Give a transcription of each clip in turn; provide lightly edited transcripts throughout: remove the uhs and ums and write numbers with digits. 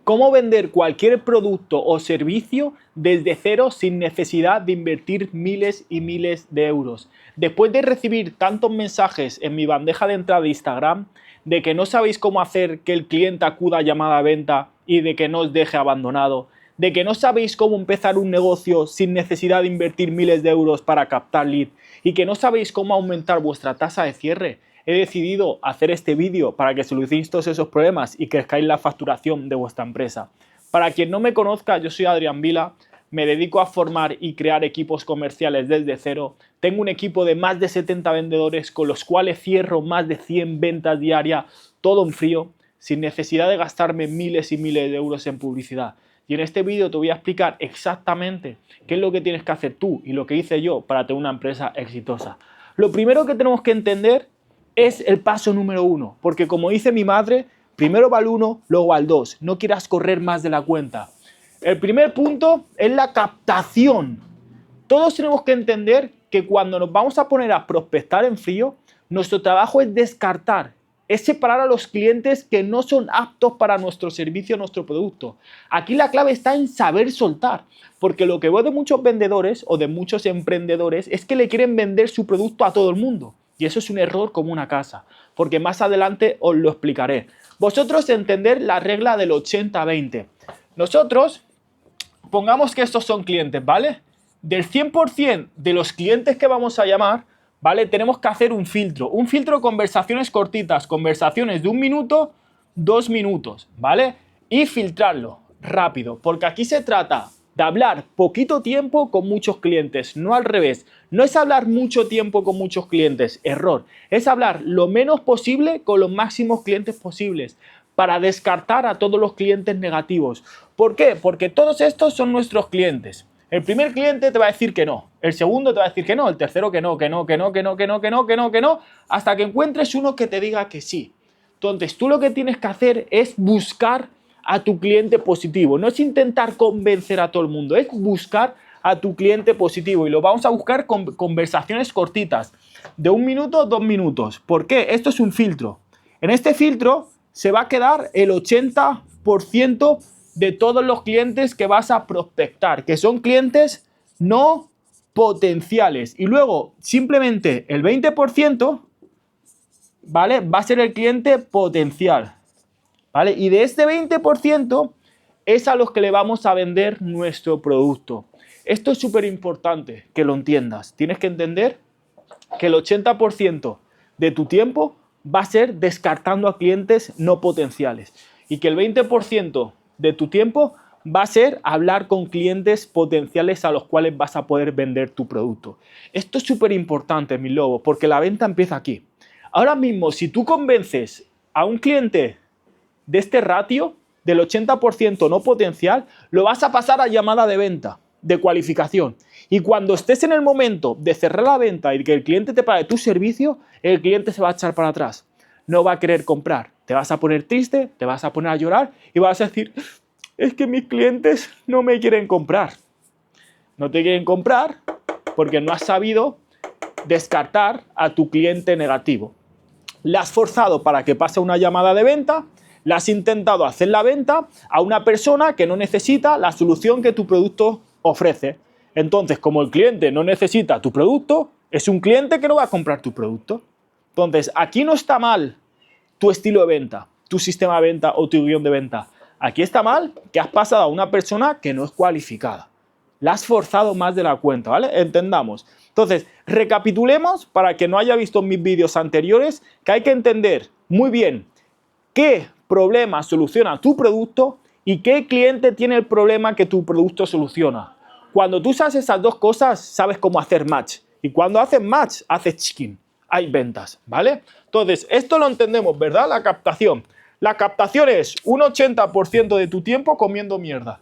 Cómo vender cualquier producto o servicio desde cero sin necesidad de invertir miles y miles de euros. Después de recibir tantos mensajes en mi bandeja de entrada de Instagram de que no sabéis cómo hacer que el cliente acuda a llamada a venta y de que no os deje abandonado, de que no sabéis cómo empezar un negocio sin necesidad de invertir miles de euros para captar lead y que no sabéis cómo aumentar vuestra tasa de cierre, he decidido hacer este vídeo para que solucionéis todos esos problemas y crezcáis la facturación de vuestra empresa. Para quien no me conozca, yo soy Adrián Vila, me dedico a formar y crear equipos comerciales desde cero. Tengo un equipo de más de 70 vendedores con los cuales cierro más de 100 ventas diarias, todo en frío, sin necesidad de gastarme miles y miles de euros en publicidad. Y en este vídeo te voy a explicar exactamente qué es lo que tienes que hacer tú y lo que hice yo para tener una empresa exitosa. Lo primero que tenemos que entender es el paso número 1, porque como dice mi madre, primero va el 1, luego al 2, no quieras correr más de la cuenta. El primer punto es la captación. Todos tenemos que entender que cuando nos vamos a poner a prospectar en frío, nuestro trabajo es descartar, es separar a los clientes que no son aptos para nuestro servicio o nuestro producto. Aquí la clave está en saber soltar, porque lo que veo de muchos vendedores o de muchos emprendedores es que le quieren vender su producto a todo el mundo. Y eso es un error como una casa, porque más adelante os lo explicaré. Vosotros entender la regla del 80-20. Nosotros, pongamos que estos son clientes, ¿vale? Del 100% de los clientes que vamos a llamar, ¿vale? Tenemos que hacer un filtro de conversaciones cortitas, conversaciones de 1 minuto, 2 minutos, ¿vale? Y filtrarlo rápido, porque aquí se trata de hablar poquito tiempo con muchos clientes, no al revés. No es hablar mucho tiempo con muchos clientes, error. Es hablar lo menos posible con los máximos clientes posibles para descartar a todos los clientes negativos. ¿Por qué? Porque todos estos son nuestros clientes. El primer cliente te va a decir que no, el segundo te va a decir que no, el tercero que no, hasta que encuentres uno que te diga que sí. Entonces, tú lo que tienes que hacer es buscar a tu cliente positivo. No es intentar convencer a todo el mundo, es buscar a tu cliente positivo. Y lo vamos a buscar con conversaciones cortitas, de 1 minuto, 2 minutos. ¿Por qué? Esto es un filtro. En este filtro se va a quedar el 80% de todos los clientes que vas a prospectar, que son clientes no potenciales. Y luego, simplemente el 20%, ¿vale? Va a ser el cliente potencial, ¿vale? Y de este 20% es a los que le vamos a vender nuestro producto. Esto es súper importante que lo entiendas. Tienes que entender que el 80% de tu tiempo va a ser descartando a clientes no potenciales y que el 20% de tu tiempo va a ser hablar con clientes potenciales a los cuales vas a poder vender tu producto. Esto es súper importante, mi lobo, porque la venta empieza aquí. Ahora mismo, si tú convences a un cliente de este ratio, del 80% no potencial, lo vas a pasar a llamada de venta, de cualificación. Y cuando estés en el momento de cerrar la venta y que el cliente te pague tu servicio, el cliente se va a echar para atrás. No va a querer comprar. Te vas a poner triste, te vas a poner a llorar y vas a decir, es que mis clientes no me quieren comprar. No te quieren comprar porque no has sabido descartar a tu cliente negativo. Le has forzado para que pase una llamada de venta, le has intentado hacer la venta a una persona que no necesita la solución que tu producto ofrece. Entonces, como el cliente no necesita tu producto, es un cliente que no va a comprar tu producto. Entonces, aquí no está mal tu estilo de venta, tu sistema de venta o tu guión de venta. Aquí está mal que has pasado a una persona que no es cualificada. La has forzado más de la cuenta, ¿vale? Entendamos. Entonces, recapitulemos para que no haya visto mis vídeos anteriores, que hay que entender muy bien qué problema soluciona tu producto y qué cliente tiene el problema que tu producto soluciona. Cuando tú sabes esas dos cosas, sabes cómo hacer match. Y cuando haces match, haces chicken. Hay ventas, ¿vale? Entonces, esto lo entendemos, ¿verdad? La captación. La captación es un 80% de tu tiempo comiendo mierda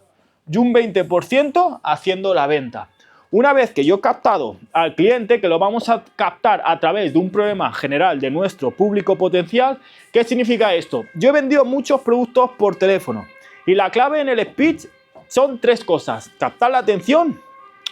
y un 20% haciendo la venta. Una vez que yo he captado al cliente, que lo vamos a captar a través de un problema general de nuestro público potencial, ¿qué significa esto? Yo he vendido muchos productos por teléfono y la clave en el speech son 3 cosas: captar la atención,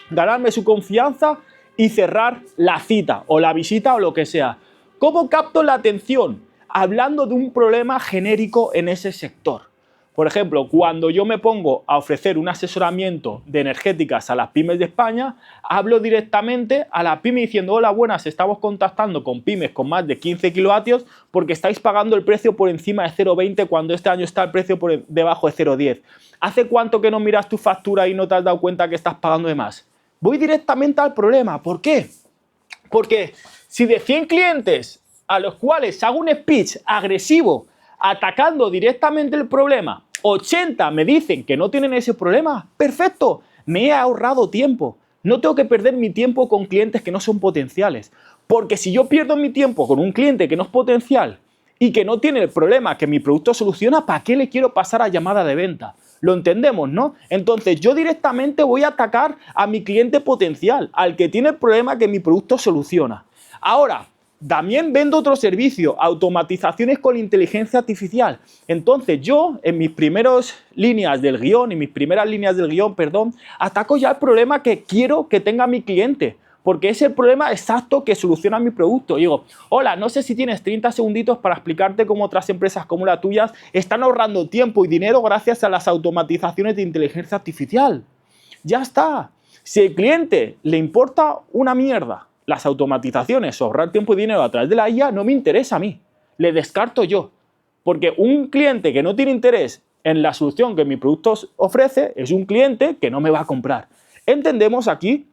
ganarme su confianza y cerrar la cita o la visita o lo que sea. ¿Cómo capto la atención? Hablando de un problema genérico en ese sector. Por ejemplo, cuando yo me pongo a ofrecer un asesoramiento de energéticas a las pymes de España, hablo directamente a la pyme diciendo: hola, buenas, estamos contactando con pymes con más de 15 kilovatios porque estáis pagando el precio por encima de 0,20 cuando este año está el precio por debajo de 0,10. ¿Hace cuánto que no miras tu factura y no te has dado cuenta que estás pagando de más? Voy directamente al problema. ¿Por qué? Porque si de 100 clientes a los cuales hago un speech agresivo atacando directamente el problema, 80 me dicen que no tienen ese problema, perfecto, me he ahorrado tiempo. No tengo que perder mi tiempo con clientes que no son potenciales. Porque si yo pierdo mi tiempo con un cliente que no es potencial y que no tiene el problema que mi producto soluciona, ¿para qué le quiero pasar a llamada de venta? Lo entendemos, ¿no? Entonces yo directamente voy a atacar a mi cliente potencial, al que tiene el problema que mi producto soluciona. Ahora, también vendo otro servicio, automatizaciones con inteligencia artificial. Entonces yo, en mis primeras líneas del guión, ataco ya el problema que quiero que tenga mi cliente, porque es el problema exacto que soluciona mi producto. Digo: hola, no sé si tienes 30 segunditos para explicarte cómo otras empresas como la tuya están ahorrando tiempo y dinero gracias a las automatizaciones de inteligencia artificial. Ya está. Si al cliente le importa una mierda las automatizaciones, ahorrar tiempo y dinero a través de la IA, no me interesa a mí, le descarto yo. Porque un cliente que no tiene interés en la solución que mi producto ofrece es un cliente que no me va a comprar. Entendemos aquí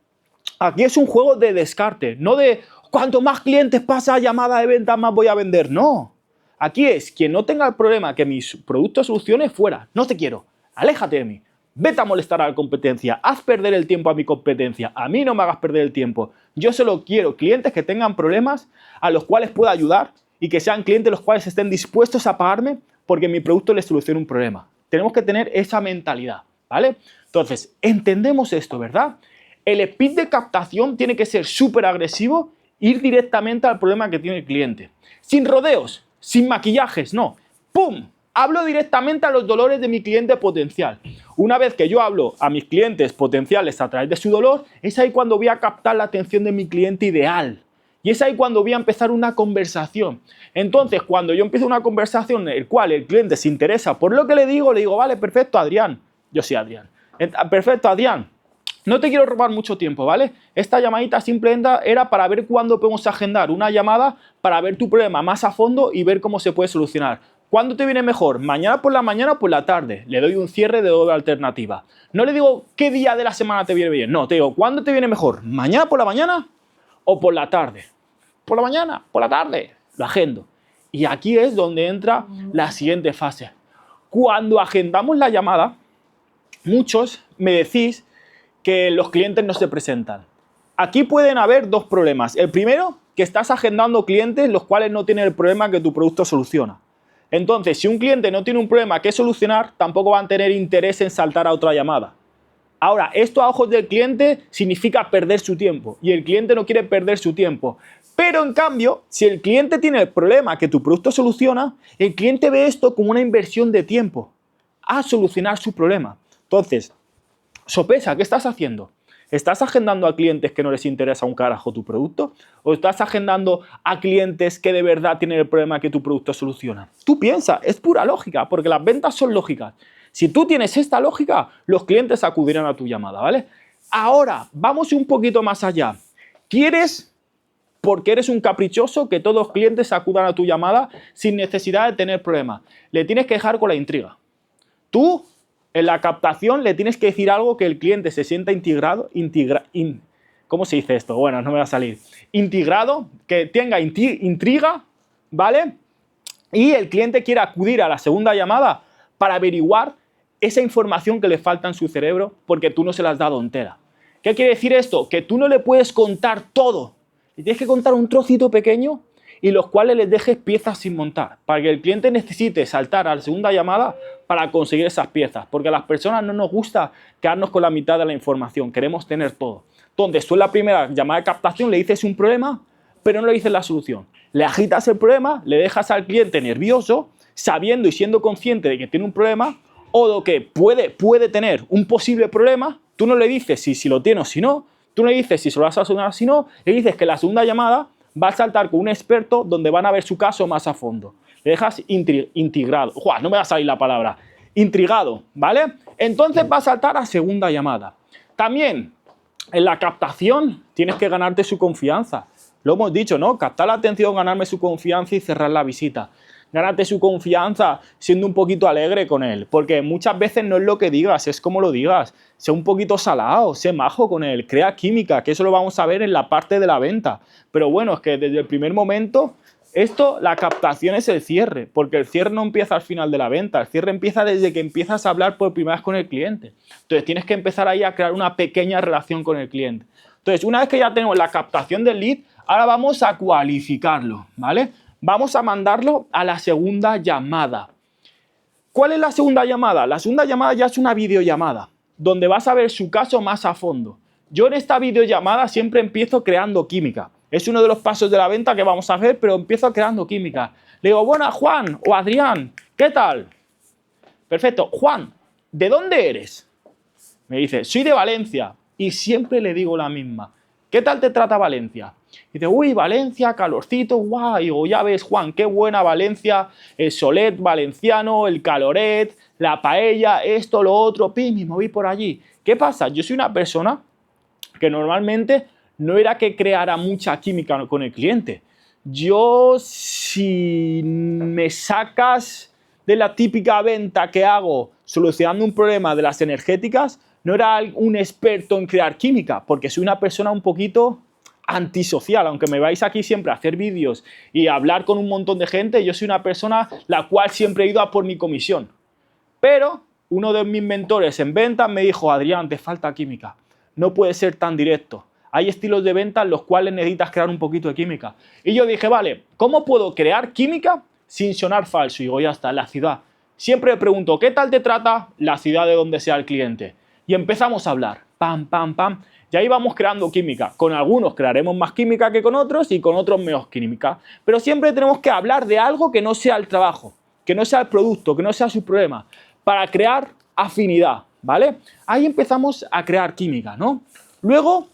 es un juego de descarte, no de cuanto más clientes pasa a llamada de venta, más voy a vender. No, aquí es quien no tenga el problema que mi producto solucione, fuera, no te quiero, aléjate de mí. Vete a molestar a la competencia, haz perder el tiempo a mi competencia, a mí no me hagas perder el tiempo. Yo solo quiero clientes que tengan problemas a los cuales pueda ayudar y que sean clientes los cuales estén dispuestos a pagarme porque mi producto les solucione un problema. Tenemos que tener esa mentalidad, ¿vale? Entonces, entendemos esto, ¿verdad? El speed de captación tiene que ser súper agresivo, ir directamente al problema que tiene el cliente. Sin rodeos, sin maquillajes, no. ¡Pum! Hablo directamente a los dolores de mi cliente potencial. Una vez que yo hablo a mis clientes potenciales a través de su dolor, es ahí cuando voy a captar la atención de mi cliente ideal. Y es ahí cuando voy a empezar una conversación. Entonces, cuando yo empiezo una conversación en la cual el cliente se interesa por lo que le digo, vale, perfecto, Adrián. Yo soy Adrián. Perfecto, Adrián. No te quiero robar mucho tiempo, ¿vale? Esta llamadita simplemente era para ver cuándo podemos agendar una llamada para ver tu problema más a fondo y ver cómo se puede solucionar. ¿Cuándo te viene mejor? ¿Mañana por la mañana o por la tarde? Le doy un cierre de doble alternativa. No le digo qué día de la semana te viene bien. No, te digo, ¿cuándo te viene mejor? ¿Mañana por la mañana o por la tarde? Por la mañana, por la tarde. Lo agendo. Y aquí es donde entra la siguiente fase. Cuando agendamos la llamada, muchos me decís que los clientes no se presentan. Aquí pueden haber dos problemas. El primero, que estás agendando clientes los cuales no tienen el problema que tu producto soluciona. Entonces, si un cliente no tiene un problema que solucionar, tampoco van a tener interés en saltar a otra llamada. Ahora, esto a ojos del cliente significa perder su tiempo y el cliente no quiere perder su tiempo. Pero en cambio, si el cliente tiene el problema que tu producto soluciona, el cliente ve esto como una inversión de tiempo a solucionar su problema. Entonces, sopesa, ¿qué estás haciendo? ¿Estás agendando a clientes que no les interesa un carajo tu producto? ¿O estás agendando a clientes que de verdad tienen el problema que tu producto soluciona? Tú piensa, es pura lógica, porque las ventas son lógicas. Si tú tienes esta lógica, los clientes acudirán a tu llamada, ¿vale? Ahora, vamos un poquito más allá. ¿Quieres, porque eres un caprichoso, que todos los clientes acudan a tu llamada sin necesidad de tener problemas? Le tienes que dejar con la intriga. Tú, en la captación, le tienes que decir algo que el cliente se sienta integrado, ¿cómo se dice esto? Bueno, no me va a salir. Integrado, que tenga intriga, ¿vale? Y el cliente quiera acudir a la segunda llamada para averiguar esa información que le falta en su cerebro porque tú no se la has dado entera. ¿Qué quiere decir esto? Que tú no le puedes contar todo. Le tienes que contar un trocito pequeño y los cuales les dejes piezas sin montar, para que el cliente necesite saltar a la segunda llamada para conseguir esas piezas, porque a las personas no nos gusta quedarnos con la mitad de la información, queremos tener todo. Entonces, tú en la primera llamada de captación le dices un problema, pero no le dices la solución. Le agitas el problema, le dejas al cliente nervioso, sabiendo y siendo consciente de que tiene un problema, o de que puede tener un posible problema. Tú no le dices si lo tiene o si no, tú no le dices si se lo vas a solucionar o si no, le dices que la segunda llamada va a saltar con un experto donde van a ver su caso más a fondo. Le dejas integrado. ¡Jua! No me va a salir la palabra. intrigado, ¿vale? Entonces va a saltar a segunda llamada. También en la captación tienes que ganarte su confianza. Lo hemos dicho, ¿no? Captar la atención, ganarme su confianza y cerrar la visita. Gánate su confianza siendo un poquito alegre con él, porque muchas veces no es lo que digas, es como lo digas. Sé un poquito salado, sé majo con él, crea química, que eso lo vamos a ver en la parte de la venta. Pero bueno, es que desde el primer momento, la captación es el cierre, porque el cierre no empieza al final de la venta, el cierre empieza desde que empiezas a hablar por primera vez con el cliente. Entonces tienes que empezar ahí a crear una pequeña relación con el cliente. Entonces, una vez que ya tenemos la captación del lead, ahora vamos a cualificarlo, ¿vale? Vamos a mandarlo a la segunda llamada. ¿Cuál es la segunda llamada? La segunda llamada ya es una videollamada, donde vas a ver su caso más a fondo. Yo en esta videollamada siempre empiezo creando química. Es uno de los pasos de la venta que vamos a ver, pero empiezo creando química. Le digo, bueno, Juan o Adrián, ¿qué tal? Perfecto. Juan, ¿de dónde eres? Me dice, soy de Valencia. Y siempre le digo la misma. ¿Qué tal te trata Valencia? Y dice, uy, Valencia, calorcito, guau. Y digo, ya ves, Juan, qué buena Valencia, el solet valenciano, el caloret, la paella, esto, lo otro, pim, y me voy por allí. ¿Qué pasa? Yo soy una persona que normalmente no era que creara mucha química con el cliente. Yo, si me sacas de la típica venta que hago solucionando un problema de las energéticas, no era un experto en crear química, porque soy una persona un poquito antisocial, aunque me vais aquí siempre a hacer vídeos y a hablar con un montón de gente, yo soy una persona la cual siempre he ido a por mi comisión. Pero uno de mis mentores en ventas me dijo, Adrián, te falta química, no puedes ser tan directo. Hay estilos de venta en los cuales necesitas crear un poquito de química. Y yo dije, vale, ¿cómo puedo crear química sin sonar falso? Y digo, ya está, la ciudad. Siempre me pregunto, ¿qué tal te trata la ciudad de donde sea el cliente? Y empezamos a hablar, pam, pam, pam. Y ahí vamos creando química. Con algunos crearemos más química que con otros y con otros menos química. Pero siempre tenemos que hablar de algo que no sea el trabajo, que no sea el producto, que no sea su problema, para crear afinidad, ¿vale? Ahí empezamos a crear química, ¿no? Luego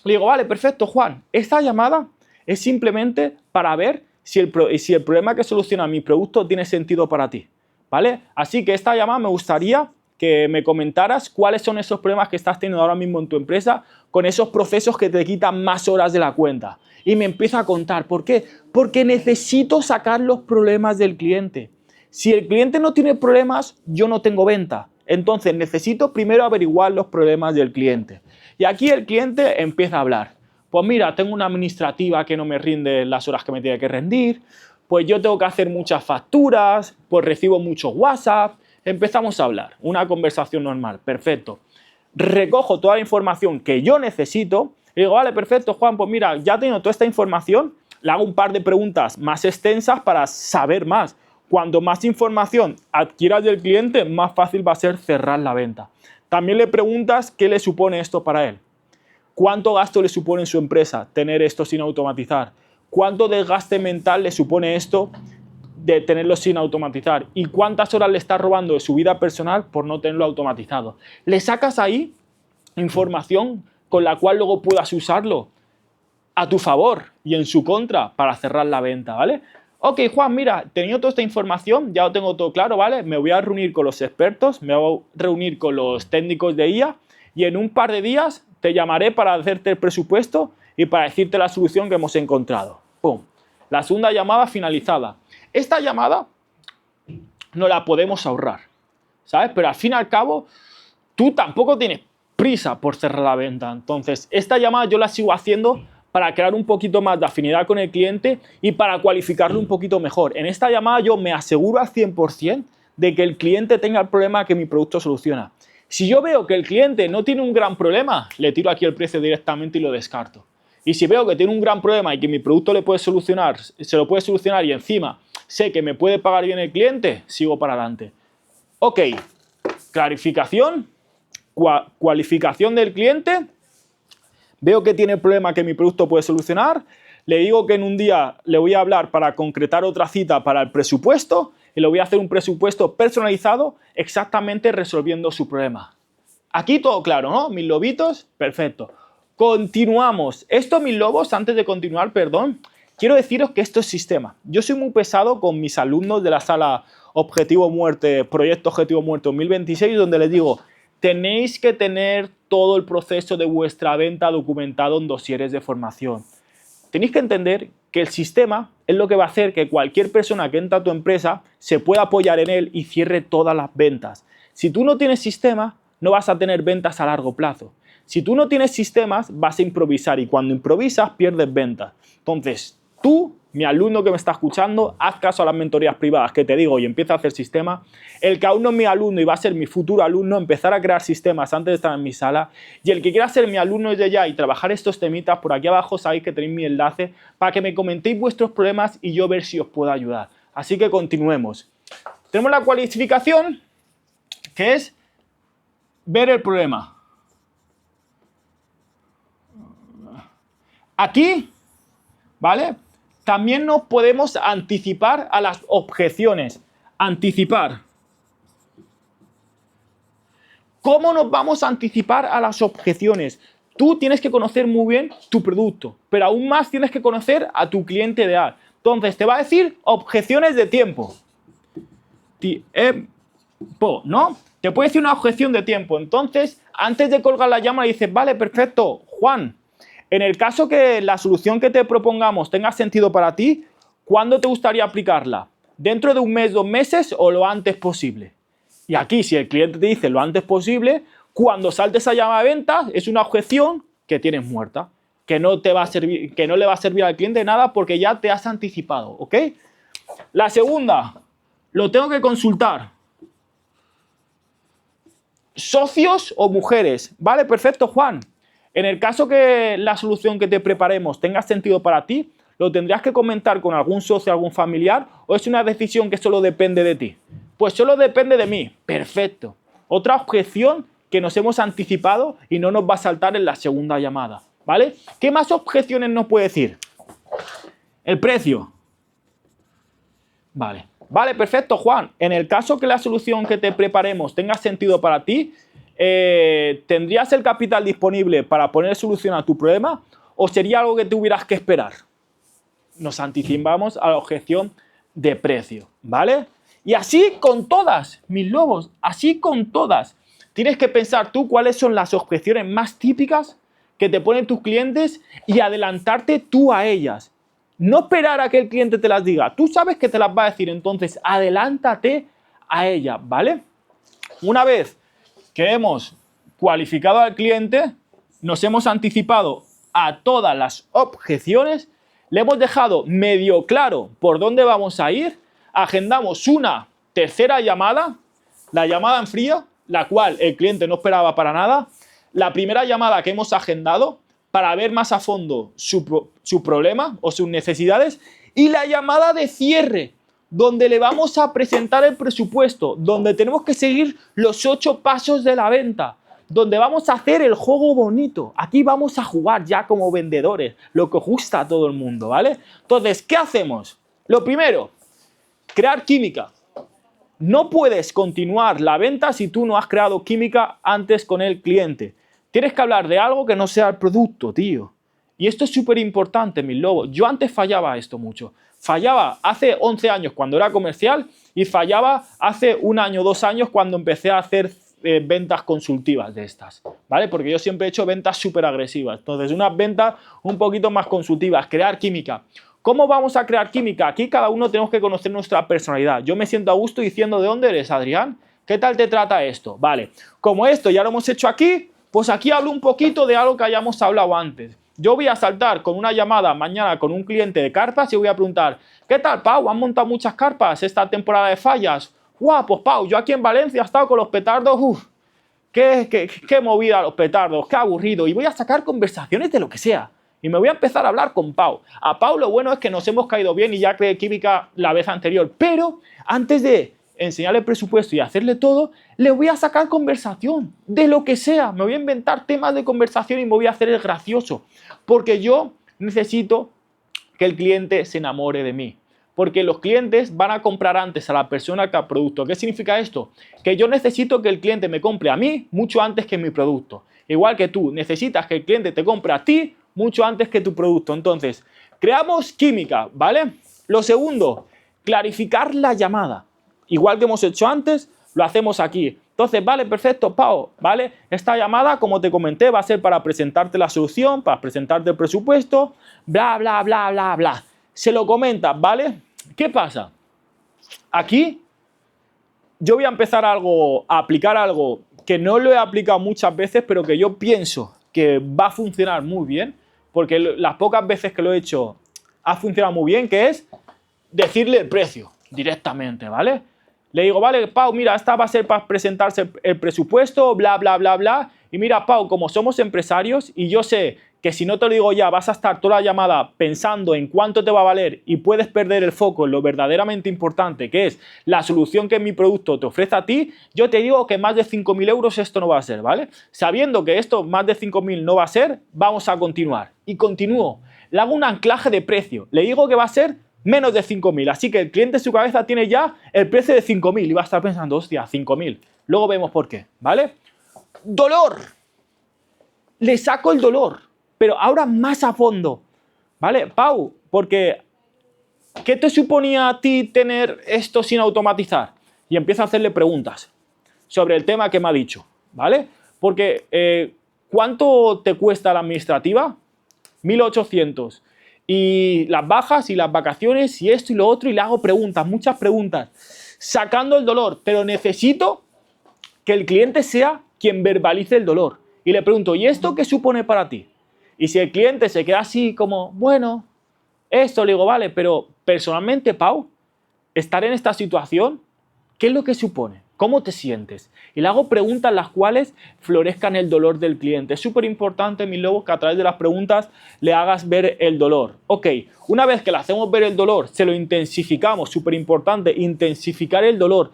le digo, vale, perfecto, Juan, esta llamada es simplemente para ver si el problema que soluciona mi producto tiene sentido para ti, ¿vale? Así que esta llamada me gustaría que me comentaras cuáles son esos problemas que estás teniendo ahora mismo en tu empresa con esos procesos que te quitan más horas de la cuenta. Y me empieza a contar, ¿por qué? Porque necesito sacar los problemas del cliente. Si el cliente no tiene problemas, yo no tengo venta. Entonces necesito primero averiguar los problemas del cliente. Y aquí el cliente empieza a hablar. Pues mira, tengo una administrativa que no me rinde las horas que me tiene que rendir, pues yo tengo que hacer muchas facturas, pues recibo muchos WhatsApp. Empezamos a hablar, una conversación normal, perfecto. Recojo toda la información que yo necesito y digo, vale, perfecto, Juan, pues mira, ya tengo toda esta información, le hago un par de preguntas más extensas para saber más. Cuanto más información adquieras del cliente, más fácil va a ser cerrar la venta. También le preguntas qué le supone esto para él. ¿Cuánto gasto le supone en su empresa tener esto sin automatizar? ¿Cuánto desgaste mental le supone esto de tenerlo sin automatizar? ¿Y cuántas horas le está robando de su vida personal por no tenerlo automatizado? Le sacas ahí información con la cual luego puedas usarlo a tu favor y en su contra para cerrar la venta, ¿vale? Ok, Juan, mira, teniendo toda esta información, ya lo tengo todo claro, ¿vale? Me voy a reunir con los expertos, me voy a reunir con los técnicos de IA y en un par de días te llamaré para hacerte el presupuesto y para decirte la solución que hemos encontrado. ¡Pum! La segunda llamada finalizada. Esta llamada no la podemos ahorrar, ¿sabes? Pero al fin y al cabo, tú tampoco tienes prisa por cerrar la venta. Entonces, esta llamada yo la sigo haciendo para crear un poquito más de afinidad con el cliente y para cualificarlo un poquito mejor. En esta llamada yo me aseguro al 100% de que el cliente tenga el problema que mi producto soluciona. Si yo veo que el cliente no tiene un gran problema, le tiro aquí el precio directamente y lo descarto. Y si veo que tiene un gran problema y que mi producto le puede solucionar, se lo puede solucionar y encima sé que me puede pagar bien el cliente, sigo para adelante. Ok, clarificación, cualificación del cliente. Veo que tiene el problema que mi producto puede solucionar. Le digo que en un día le voy a hablar para concretar otra cita para el presupuesto y le voy a hacer un presupuesto personalizado exactamente resolviendo su problema. Aquí todo claro, ¿no? Mis lobitos, perfecto. Continuamos. Esto, mis lobos, antes de continuar, perdón, quiero deciros que esto es sistema. Yo soy muy pesado con mis alumnos de la sala Objetivo Muerte, Proyecto Objetivo Muerte 2026, donde les digo, tenéis que tener todo el proceso de vuestra venta documentado en dosieres de formación. Tenéis que entender que el sistema es lo que va a hacer que cualquier persona que entra a tu empresa se pueda apoyar en él y cierre todas las ventas. Si tú no tienes sistema, no vas a tener ventas a largo plazo. Si tú no tienes sistemas, vas a improvisar y cuando improvisas pierdes ventas. Entonces, tú, mi alumno que me está escuchando, haz caso a las mentorías privadas que te digo y empieza a hacer sistemas. El que aún no es mi alumno y va a ser mi futuro alumno, empezar a crear sistemas antes de estar en mi sala. Y el que quiera ser mi alumno desde ya y trabajar estos temitas, por aquí abajo sabéis que tenéis mi enlace para que me comentéis vuestros problemas y yo ver si os puedo ayudar. Así que continuemos. Tenemos la cualificación, que es ver el problema. Aquí, ¿vale? También nos podemos anticipar a las objeciones. Anticipar. ¿Cómo nos vamos a anticipar a las objeciones? Tú tienes que conocer muy bien tu producto, pero aún más tienes que conocer a tu cliente ideal. Entonces, te va a decir objeciones de tiempo. Tiempo, ¿no? Te puede decir una objeción de tiempo. Entonces, antes de colgar la llamada, dices, vale, perfecto, Juan, en el caso que la solución que te propongamos tenga sentido para ti, ¿cuándo te gustaría aplicarla? ¿Dentro de un mes, 2 meses o lo antes posible? Y aquí, si el cliente te dice lo antes posible, cuando salte esa llamada de ventas, es una objeción que tienes muerta, que no te va a servir, que no le va a servir al cliente nada porque ya te has anticipado, ¿ok? La segunda, lo tengo que consultar. ¿Socios o mujeres? Vale, perfecto, Juan. En el caso que la solución que te preparemos tenga sentido para ti, ¿lo tendrías que comentar con algún socio, algún familiar o es una decisión que solo depende de ti? Pues solo depende de mí. Perfecto. Otra objeción que nos hemos anticipado y no nos va a saltar en la segunda llamada, ¿vale? ¿Qué más objeciones nos puede decir? El precio. Vale. Vale, perfecto, Juan. En el caso que la solución que te preparemos tenga sentido para ti, ¿tendrías el capital disponible para poner solución a tu problema o sería algo que tuvieras que esperar? Nos anticipamos a la objeción de precio, ¿vale? Y así con todas, mis lobos, así con todas. Tienes que pensar tú cuáles son las objeciones más típicas que te ponen tus clientes y adelantarte tú a ellas. No esperar a que el cliente te las diga. Tú sabes que te las va a decir, entonces adelántate a ellas, ¿vale? Una vez que hemos cualificado al cliente, nos hemos anticipado a todas las objeciones, le hemos dejado medio claro por dónde vamos a ir, agendamos una tercera llamada, la llamada en frío, la cual el cliente no esperaba para nada, la primera llamada que hemos agendado para ver más a fondo su problema o sus necesidades y la llamada de cierre, donde le vamos a presentar el presupuesto, donde tenemos que seguir los 8 pasos de la venta, donde vamos a hacer el juego bonito. Aquí vamos a jugar ya como vendedores, lo que gusta a todo el mundo, ¿vale? Entonces, ¿qué hacemos? Lo primero, crear química. No puedes continuar la venta si tú no has creado química antes con el cliente. Tienes que hablar de algo que no sea el producto, tío. Y esto es súper importante, mis lobos. Yo antes fallaba esto mucho. Fallaba hace 11 años cuando era comercial y fallaba hace 1 año, 2 años cuando empecé a hacer ventas consultivas de estas, ¿vale? Porque yo siempre he hecho ventas súper agresivas. Entonces, unas ventas un poquito más consultivas, crear química. ¿Cómo vamos a crear química? Aquí cada uno tenemos que conocer nuestra personalidad. Yo me siento a gusto diciendo, ¿de dónde eres, Adrián? ¿Qué tal te trata esto? Vale, como esto ya lo hemos hecho aquí, pues aquí hablo un poquito de algo que hayamos hablado antes. Yo voy a saltar con una llamada mañana con un cliente de carpas y voy a preguntar, ¿qué tal, Pau? ¿Han montado muchas carpas esta temporada de fallas? ¡Guau! Pues, Pau, yo aquí en Valencia he estado con los petardos, ¡uf! ¡Qué movida los petardos! ¡Qué aburrido! Y voy a sacar conversaciones de lo que sea. Y me voy a empezar a hablar con Pau. A Pau lo bueno es que nos hemos caído bien y ya creé química la vez anterior. Pero antes de enseñarle el presupuesto y hacerle todo, le voy a sacar conversación de lo que sea. Me voy a inventar temas de conversación y me voy a hacer el gracioso. Porque yo necesito que el cliente se enamore de mí. Porque los clientes van a comprar antes a la persona que al producto. ¿Qué significa esto? Que yo necesito que el cliente me compre a mí mucho antes que mi producto. Igual que tú necesitas que el cliente te compre a ti mucho antes que tu producto. Entonces, creamos química, ¿vale? Lo segundo, clarificar la llamada. igual que hemos hecho antes, lo hacemos aquí. Entonces, vale, perfecto, Pau, ¿vale? Esta llamada, como te comenté, va a ser para presentarte la solución, para presentarte el presupuesto, bla, bla, bla, bla, bla. Se lo comentas, ¿vale? ¿Qué pasa? Aquí yo voy a empezar a aplicar algo que no lo he aplicado muchas veces, pero que yo pienso que va a funcionar muy bien, porque las pocas veces que lo he hecho ha funcionado muy bien, que es decirle el precio directamente, ¿vale? Le digo, vale, Pau, mira, esta va a ser para presentarse el presupuesto, bla, bla, bla, bla. Y mira, Pau, como somos empresarios y yo sé que si no te lo digo ya vas a estar toda la llamada pensando en cuánto te va a valer y puedes perder el foco en lo verdaderamente importante, que es la solución que mi producto te ofrece a ti, yo te digo que más de 5.000 euros esto no va a ser, ¿vale? Sabiendo que esto más de 5.000 no va a ser, vamos a continuar. Y continúo. Le hago un anclaje de precio. Le digo que va a ser menos de 5.000. Así que el cliente en su cabeza tiene ya el precio de 5.000 y va a estar pensando, hostia, 5.000. Luego vemos por qué, ¿vale? Dolor. Le saco el dolor, pero ahora más a fondo, ¿vale? Pau, porque ¿qué te suponía a ti tener esto sin automatizar? Y empiezo a hacerle preguntas sobre el tema que me ha dicho, ¿vale? Porque ¿cuánto te cuesta la administrativa? 1.800. Y las bajas y las vacaciones y esto y lo otro, y le hago preguntas, muchas preguntas, sacando el dolor, pero necesito que el cliente sea quien verbalice el dolor. Y le pregunto, ¿y esto qué supone para ti? Y si el cliente se queda así como, bueno, esto, le digo, vale, pero personalmente, Pau, estar en esta situación, ¿qué es lo que supone? ¿Cómo te sientes? Y le hago preguntas las cuales florezcan el dolor del cliente. Es súper importante, mis lobos, que a través de las preguntas le hagas ver el dolor. Ok, una vez que le hacemos ver el dolor, se lo intensificamos, súper importante, intensificar el dolor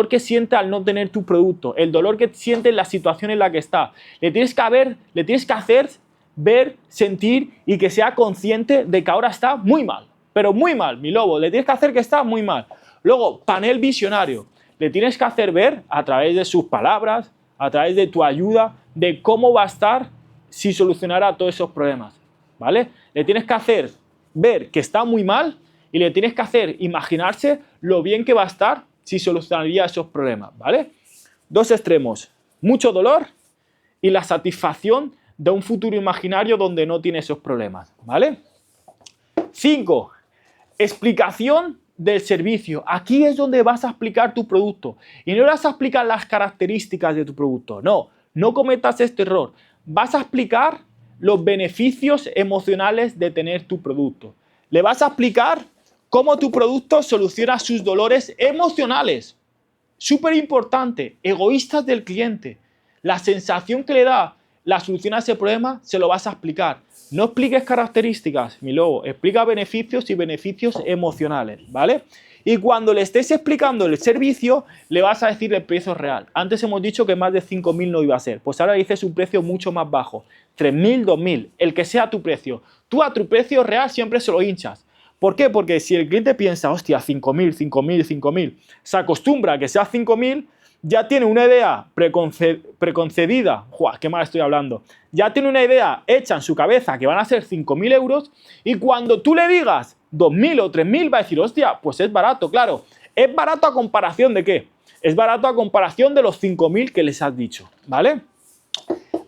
que siente al no tener tu producto, el dolor que siente en la situación en la que está. Le tienes que hacer ver, sentir y que sea consciente de que ahora está muy mal, pero muy mal, mi lobo, le tienes que hacer que está muy mal. Luego, panel visionario. Le tienes que hacer ver a través de sus palabras, a través de tu ayuda, de cómo va a estar si solucionara todos esos problemas, ¿vale? Le tienes que hacer ver que está muy mal y le tienes que hacer imaginarse lo bien que va a estar si solucionaría esos problemas, ¿vale? Dos extremos, mucho dolor y la satisfacción de un futuro imaginario donde no tiene esos problemas, ¿vale? 5. Explicación del servicio. Aquí es donde vas a explicar tu producto y no vas a explicar las características de tu producto. No cometas este error. Vas a explicar los beneficios emocionales de tener tu producto. Le vas a explicar cómo tu producto soluciona sus dolores emocionales. Súper importante, egoístas del cliente. La sensación que le da la solución a ese problema se lo vas a explicar. No expliques características, mi lobo, explica beneficios y beneficios emocionales, ¿vale? Y cuando le estés explicando el servicio, le vas a decir el precio real. Antes hemos dicho que más de 5.000 no iba a ser, pues ahora dices un precio mucho más bajo, 3.000, 2.000, el que sea tu precio. Tú a tu precio real siempre se lo hinchas. ¿Por qué? Porque si el cliente piensa, hostia, 5.000, 5.000, 5.000, se acostumbra a que sea 5.000, ya tiene una idea preconcebida, ¡juá, qué mal estoy hablando! Ya tiene una idea hecha en su cabeza que van a ser 5.000 euros y cuando tú le digas 2.000 o 3.000 va a decir, hostia, pues es barato, claro. ¿Es barato a comparación de qué? Es barato a comparación de los 5.000 que les has dicho, ¿vale?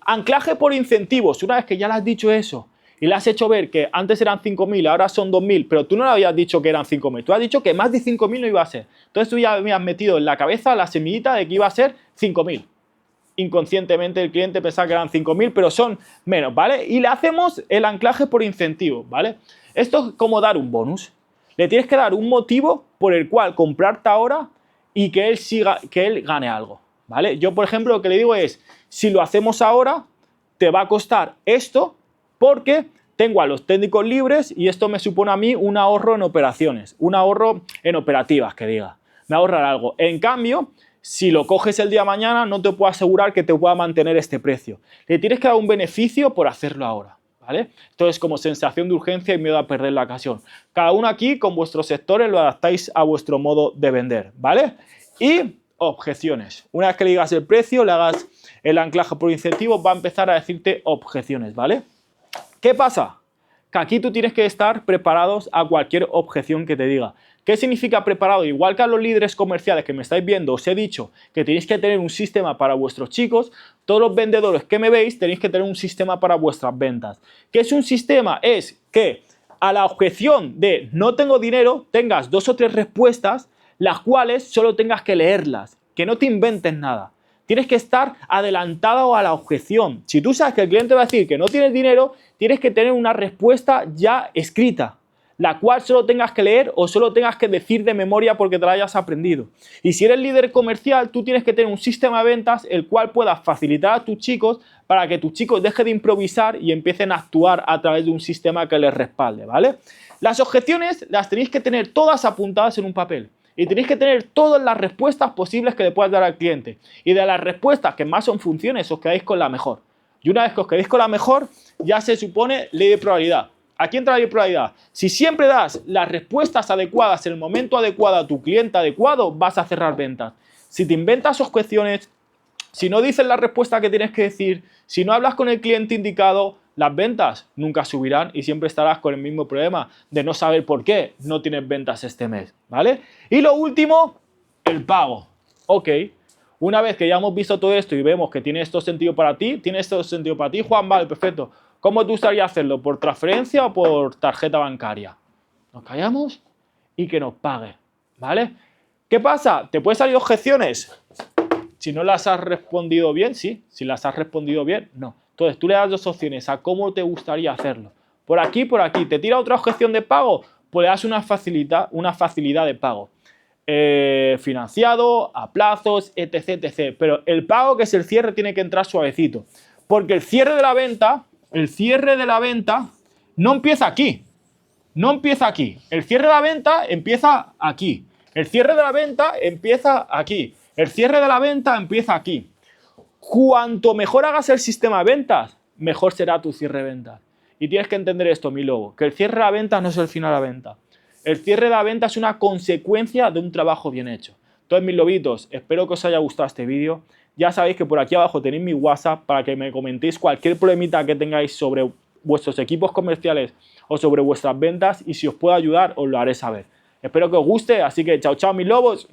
Anclaje por incentivos. Una vez que ya le has dicho eso y le has hecho ver que antes eran 5.000, ahora son 2.000, pero tú no le habías dicho que eran 5.000, tú has dicho que más de 5.000 no iba a ser. Entonces tú ya me has metido en la cabeza la semillita de que iba a ser 5.000. Inconscientemente el cliente pensaba que eran 5.000, pero son menos, ¿vale? Y le hacemos el anclaje por incentivo, ¿vale? Esto es como dar un bonus. Le tienes que dar un motivo por el cual comprarte ahora y que él gane algo, ¿vale? Yo, por ejemplo, lo que le digo es, si lo hacemos ahora, te va a costar esto porque tengo a los técnicos libres y esto me supone a mí un ahorro en operaciones, un ahorro en operativas, que diga. Me ahorrar algo. En cambio, si lo coges el día de mañana, no te puedo asegurar que te pueda mantener este precio. Le tienes que dar un beneficio por hacerlo ahora, ¿vale? Entonces, como sensación de urgencia y miedo a perder la ocasión. Cada uno aquí, con vuestros sectores, lo adaptáis a vuestro modo de vender, ¿vale? Y objeciones. Una vez que le digas el precio, le hagas el anclaje por incentivo, va a empezar a decirte objeciones, ¿vale? ¿Qué pasa? Que aquí tú tienes que estar preparados a cualquier objeción que te diga. ¿Qué significa preparado? Igual que a los líderes comerciales que me estáis viendo, os he dicho que tenéis que tener un sistema para vuestros chicos, todos los vendedores que me veis tenéis que tener un sistema para vuestras ventas. ¿Qué es un sistema? Es que a la objeción de no tengo dinero, tengas 2 o 3 respuestas, las cuales solo tengas que leerlas, que no te inventes nada. Tienes que estar adelantado a la objeción. Si tú sabes que el cliente va a decir que no tienes dinero, tienes que tener una respuesta ya escrita, la cual solo tengas que leer o solo tengas que decir de memoria porque te la hayas aprendido. Y si eres líder comercial, tú tienes que tener un sistema de ventas el cual puedas facilitar a tus chicos para que tus chicos dejen de improvisar y empiecen a actuar a través de un sistema que les respalde, ¿vale? Las objeciones las tenéis que tener todas apuntadas en un papel. Y tenéis que tener todas las respuestas posibles que le puedas dar al cliente. Y de las respuestas que más son funciones, os quedáis con la mejor. Y una vez que os quedéis con la mejor, ya se supone ley de probabilidad. Aquí entra la ley de probabilidad. Si siempre das las respuestas adecuadas en el momento adecuado a tu cliente adecuado, vas a cerrar ventas. Si te inventas objeciones, si no dices la respuesta que tienes que decir, si no hablas con el cliente indicado, las ventas nunca subirán y siempre estarás con el mismo problema de no saber por qué no tienes ventas este mes, ¿vale? Y lo último, el pago. Ok, una vez que ya hemos visto todo esto y vemos que tiene esto sentido para ti, Juan, vale, perfecto. ¿Cómo te gustaría hacerlo? ¿Por transferencia o por tarjeta bancaria? Nos callamos y que nos pague, ¿vale? ¿Qué pasa? ¿Te pueden salir objeciones? Si no las has respondido bien, sí. Si las has respondido bien, no. Entonces, tú le das 2 opciones a cómo te gustaría hacerlo. Por aquí, por aquí. ¿Te tira otra objeción de pago? Pues le das una facilidad de pago. Financiado, a plazos, etc, etc. Pero el pago, que es el cierre, tiene que entrar suavecito. Porque el cierre de la venta no empieza aquí. No empieza aquí. El cierre de la venta empieza aquí. El cierre de la venta empieza aquí. El cierre de la venta empieza aquí. Cuanto mejor hagas el sistema de ventas, mejor será tu cierre de ventas. Y tienes que entender esto, mi lobo, que el cierre de la venta no es el final de la venta. El cierre de la venta es una consecuencia de un trabajo bien hecho. Entonces, mis lobitos, espero que os haya gustado este vídeo. Ya sabéis que por aquí abajo tenéis mi WhatsApp para que me comentéis cualquier problemita que tengáis sobre vuestros equipos comerciales o sobre vuestras ventas, y si os puedo ayudar, os lo haré saber. Espero que os guste, así que chao, chao, mis lobos.